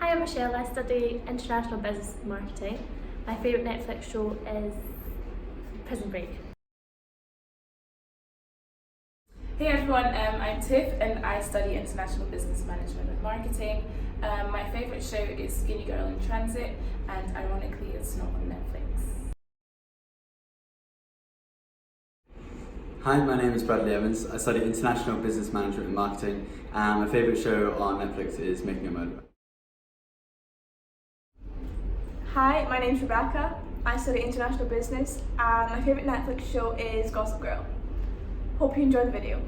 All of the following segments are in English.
Hi, I'm Michelle. I study International Business Marketing. My favourite Netflix show is Prison Break. Hey everyone, I'm Tiff and I study International Business Management and Marketing. My favourite show is Skinny Girl in Transit, and ironically it's not on Netflix. Hi, my name is Bradley Evans. I study International Business Management and Marketing, and my favourite show on Netflix is Making a Murderer. Hi, my name's Rebecca. I study International Business, and my favourite Netflix show is Gossip Girl. Hope you enjoy the video.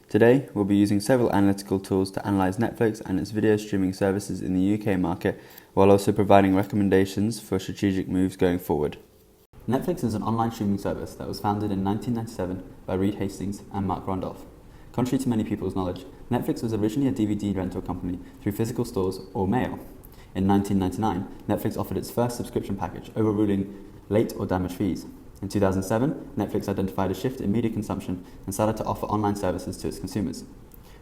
Today, we'll be using several analytical tools to analyse Netflix and its video streaming services in the UK market, while also providing recommendations for strategic moves going forward. Netflix is an online streaming service that was founded in 1997 by Reed Hastings and Mark Randolph. Contrary to many people's knowledge, Netflix was originally a DVD rental company through physical stores or mail. In 1999, Netflix offered its first subscription package, overruling late or damaged fees. In 2007, Netflix identified a shift in media consumption and started to offer online services to its consumers.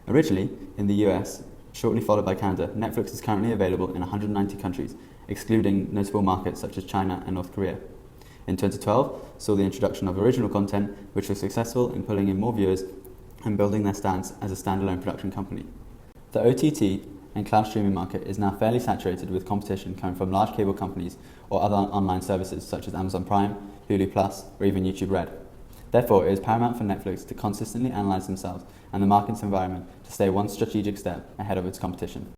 Originally, in the US, shortly followed by Canada, Netflix is currently available in 190 countries, excluding notable markets such as China and North Korea. In 2012, saw the introduction of original content, which was successful in pulling in more viewers and building their stance as a standalone production company. The OTT and cloud streaming market is now fairly saturated with competition coming from large cable companies or other online services such as Amazon Prime, Hulu Plus, or even YouTube Red. Therefore, it is paramount for Netflix to consistently analyse themselves and the market's environment to stay one strategic step ahead of its competition.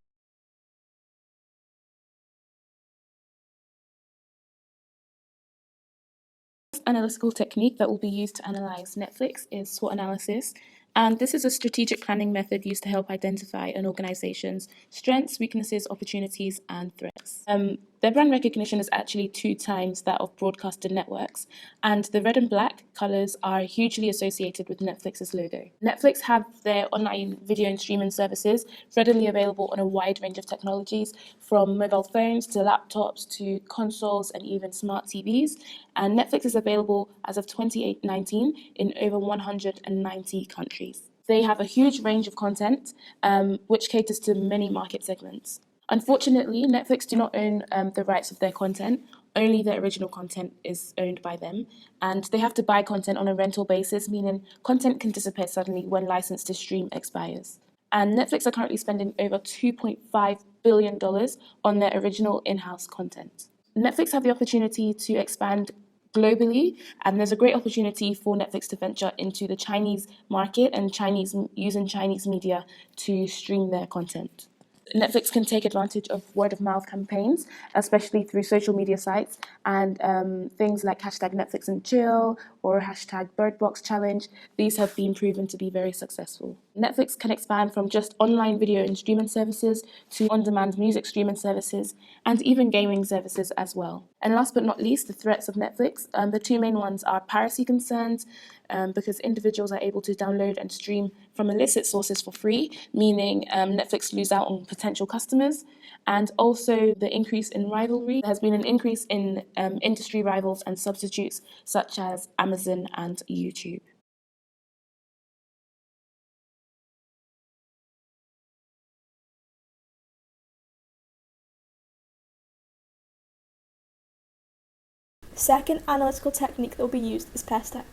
Analytical technique that will be used to analyze Netflix is SWOT analysis, and this is a strategic planning method used to help identify an organization's strengths, weaknesses, opportunities, and threats. Their brand recognition is actually 2 times that of broadcaster networks, and the red and black colors are hugely associated with Netflix's logo. Netflix have their online video and streaming services readily available on a wide range of technologies, from mobile phones to laptops to consoles and even smart TVs, and Netflix is available as of 2019 in over 190 countries. They have a huge range of content, which caters to many market segments. Unfortunately, Netflix do not own the rights of their content. Only the original content is owned by them, and they have to buy content on a rental basis, meaning content can disappear suddenly when license to stream expires. And Netflix are currently spending over $2.5 billion on their original in-house content. Netflix have the opportunity to expand globally, and there's a great opportunity for Netflix to venture into the Chinese market and using Chinese media to stream their content. Netflix can take advantage of word-of-mouth campaigns, especially through social media sites and things like hashtag Netflix and chill or hashtag BirdBox challenge. These have been proven to be very successful. Netflix can expand from just online video and streaming services to on-demand music streaming services and even gaming services as well. And last but not least, the threats of Netflix. The 2 main ones are piracy concerns, because individuals are able to download and stream from illicit sources for free, meaning Netflix lose out on potential customers, and also the increase in rivalry. There has been an increase in industry rivals and substitutes such as Amazon and YouTube. The second analytical technique that will be used is PESTEC.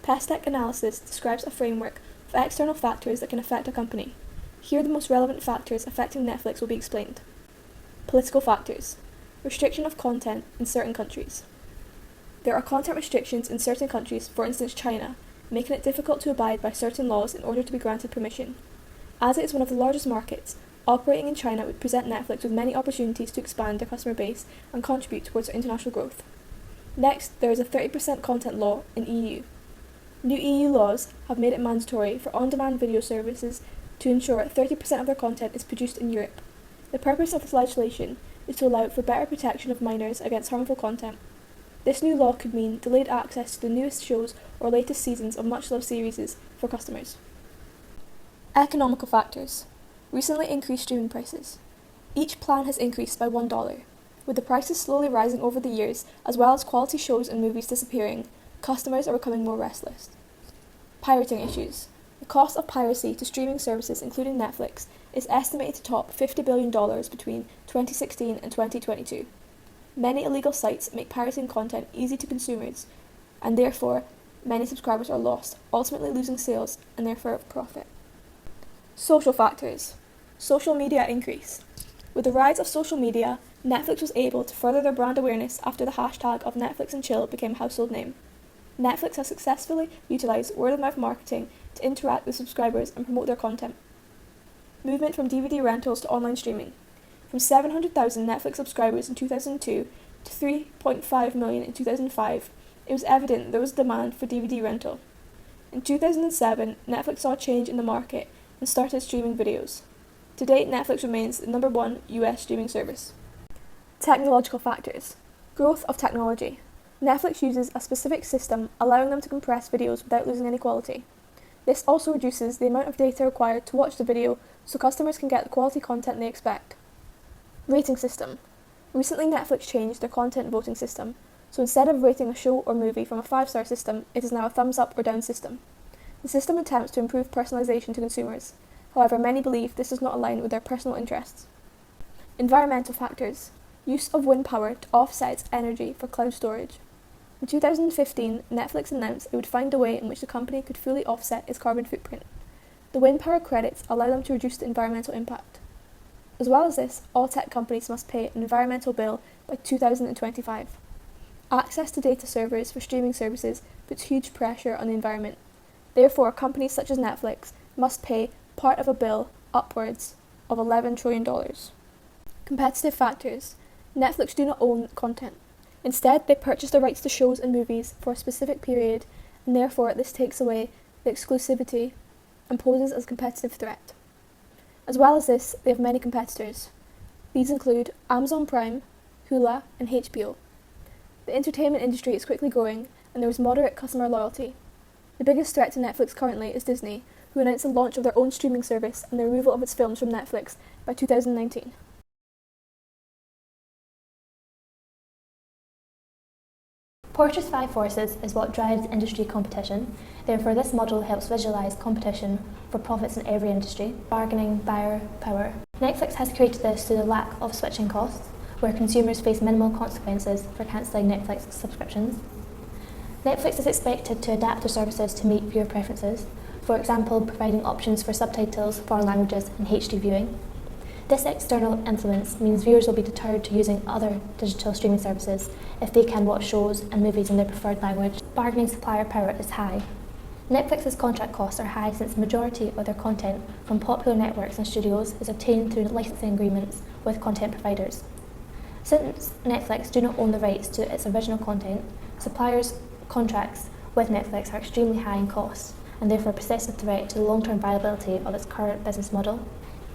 PESTEC analysis describes a framework of external factors that can affect a company. Here, the most relevant factors affecting Netflix will be explained. Political factors. Restriction of content in certain countries. There are content restrictions in certain countries, for instance China, making it difficult to abide by certain laws in order to be granted permission. As it is one of the largest markets, operating in China would present Netflix with many opportunities to expand their customer base and contribute towards their international growth. Next, there is a 30% content law in EU. New EU laws have made it mandatory for on-demand video services to ensure 30% of their content is produced in Europe. The purpose of this legislation is to allow for better protection of minors against harmful content. This new law could mean delayed access to the newest shows or latest seasons of much-loved series for customers. Economical factors. Recently increased streaming prices. Each plan has increased by $1. With the prices slowly rising over the years, as well as quality shows and movies disappearing, customers are becoming more restless. Pirating issues. The cost of piracy to streaming services, including Netflix, is estimated to top $50 billion between 2016 and 2022. Many illegal sites make pirating content easy to consumers, and therefore many subscribers are lost, ultimately losing sales and therefore profit. Social factors. Social media increase. With the rise of social media, Netflix was able to further their brand awareness after the hashtag of Netflix and chill became a household name. Netflix has successfully utilised word-of-mouth marketing to interact with subscribers and promote their content. Movement from DVD rentals to online streaming. From 700,000 Netflix subscribers in 2002 to 3.5 million in 2005, it was evident there was demand for DVD rental. In 2007, Netflix saw a change in the market and started streaming videos. To date, Netflix remains the number one US streaming service. Technological factors. Growth of technology. Netflix uses a specific system allowing them to compress videos without losing any quality. This also reduces the amount of data required to watch the video so customers can get the quality content they expect. Rating system. Recently, Netflix changed their content voting system, so instead of rating a show or movie from a 5-star system, it is now a thumbs up or down system. The system attempts to improve personalization to consumers. However, many believe this does not align with their personal interests. Environmental factors. Use of wind power to offset its energy for cloud storage. In 2015, Netflix announced it would find a way in which the company could fully offset its carbon footprint. The wind power credits allow them to reduce the environmental impact. As well as this, all tech companies must pay an environmental bill by 2025. Access to data servers for streaming services puts huge pressure on the environment. Therefore, companies such as Netflix must pay part of a bill upwards of $11 trillion. Competitive factors. Netflix do not own content. Instead, they purchase the rights to shows and movies for a specific period, and therefore this takes away the exclusivity and poses as a competitive threat. As well as this, they have many competitors. These include Amazon Prime, Hulu, and HBO. The entertainment industry is quickly growing, and there is moderate customer loyalty. The biggest threat to Netflix currently is Disney, who announced the launch of their own streaming service and the removal of its films from Netflix by 2019. Porter's 5 forces is what drives industry competition. Therefore, this model helps visualise competition for profits in every industry. Bargaining, buyer power. Netflix has created this through the lack of switching costs, where consumers face minimal consequences for cancelling Netflix subscriptions. Netflix is expected to adapt their services to meet viewer preferences, for example, providing options for subtitles, foreign languages, and HD viewing. This external influence means viewers will be deterred to using other digital streaming services if they can watch shows and movies in their preferred language. Bargaining supplier power is high. Netflix's contract costs are high since the majority of their content from popular networks and studios is obtained through licensing agreements with content providers. Since Netflix do not own the rights to its original content, suppliers' contracts with Netflix are extremely high in cost and therefore possess a threat to the long-term viability of its current business model.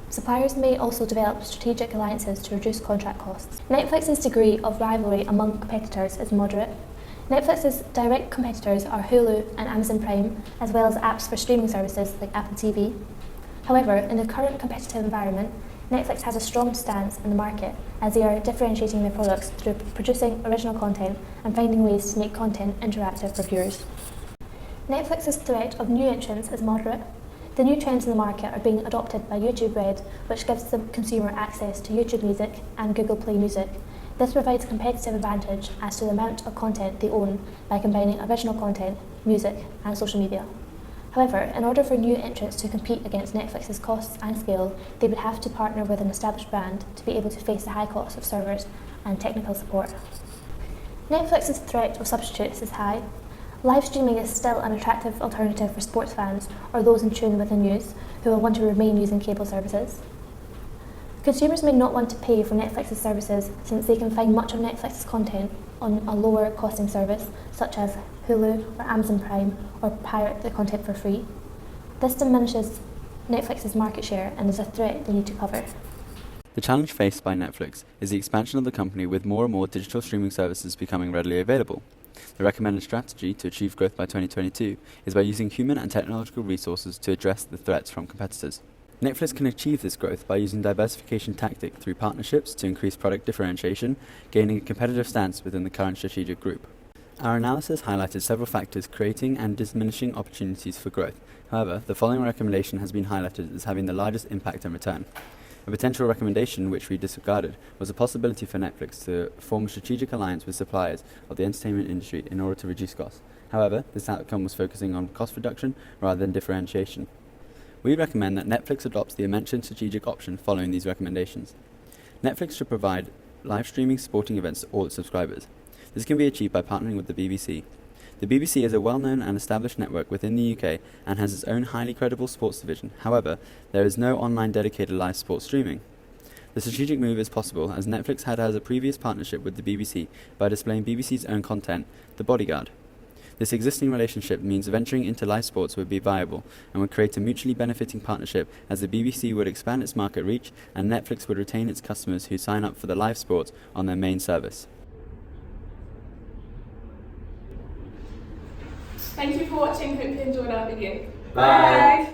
Suppliers may also develop strategic alliances to reduce contract costs. Netflix's degree of rivalry among competitors is moderate. Netflix's direct competitors are Hulu and Amazon Prime, as well as apps for streaming services like Apple TV. However, in the current competitive environment, Netflix has a strong stance in the market as they are differentiating their products through producing original content and finding ways to make content interactive for viewers. Netflix's threat of new entrants is moderate. The new trends in the market are being adopted by YouTube Red, which gives the consumer access to YouTube Music and Google Play Music. This provides a competitive advantage as to the amount of content they own by combining original content, music, and social media. However, in order for new entrants to compete against Netflix's costs and scale, they would have to partner with an established brand to be able to face the high cost of servers and technical support. Netflix's threat of substitutes is high. Live streaming is still an attractive alternative for sports fans or those in tune with the news who will want to remain using cable services. Consumers may not want to pay for Netflix's services since they can find much of Netflix's content on a lower costing service such as Hulu or Amazon Prime or pirate the content for free. This diminishes Netflix's market share and is a threat they need to cover. The challenge faced by Netflix is the expansion of the company with more and more digital streaming services becoming readily available. The recommended strategy to achieve growth by 2022 is by using human and technological resources to address the threats from competitors. Netflix can achieve this growth by using diversification tactic through partnerships to increase product differentiation, gaining a competitive stance within the current strategic group. Our analysis highlighted several factors creating and diminishing opportunities for growth. However, the following recommendation has been highlighted as having the largest impact and return. A potential recommendation which we disregarded was the possibility for Netflix to form a strategic alliance with suppliers of the entertainment industry in order to reduce costs. However, this outcome was focusing on cost reduction rather than differentiation. We recommend that Netflix adopts the mentioned strategic option following these recommendations. Netflix should provide live streaming sporting events to all its subscribers. This can be achieved by partnering with the BBC. The BBC is a well-known and established network within the UK and has its own highly credible sports division. However, there is no online dedicated live sports streaming. The strategic move is possible as Netflix has a previous partnership with the BBC by displaying BBC's own content, The Bodyguard. This existing relationship means venturing into live sports would be viable and would create a mutually benefiting partnership as the BBC would expand its market reach and Netflix would retain its customers who sign up for the live sports on their main service. Thank you for watching. Hope you enjoyed our video. Bye.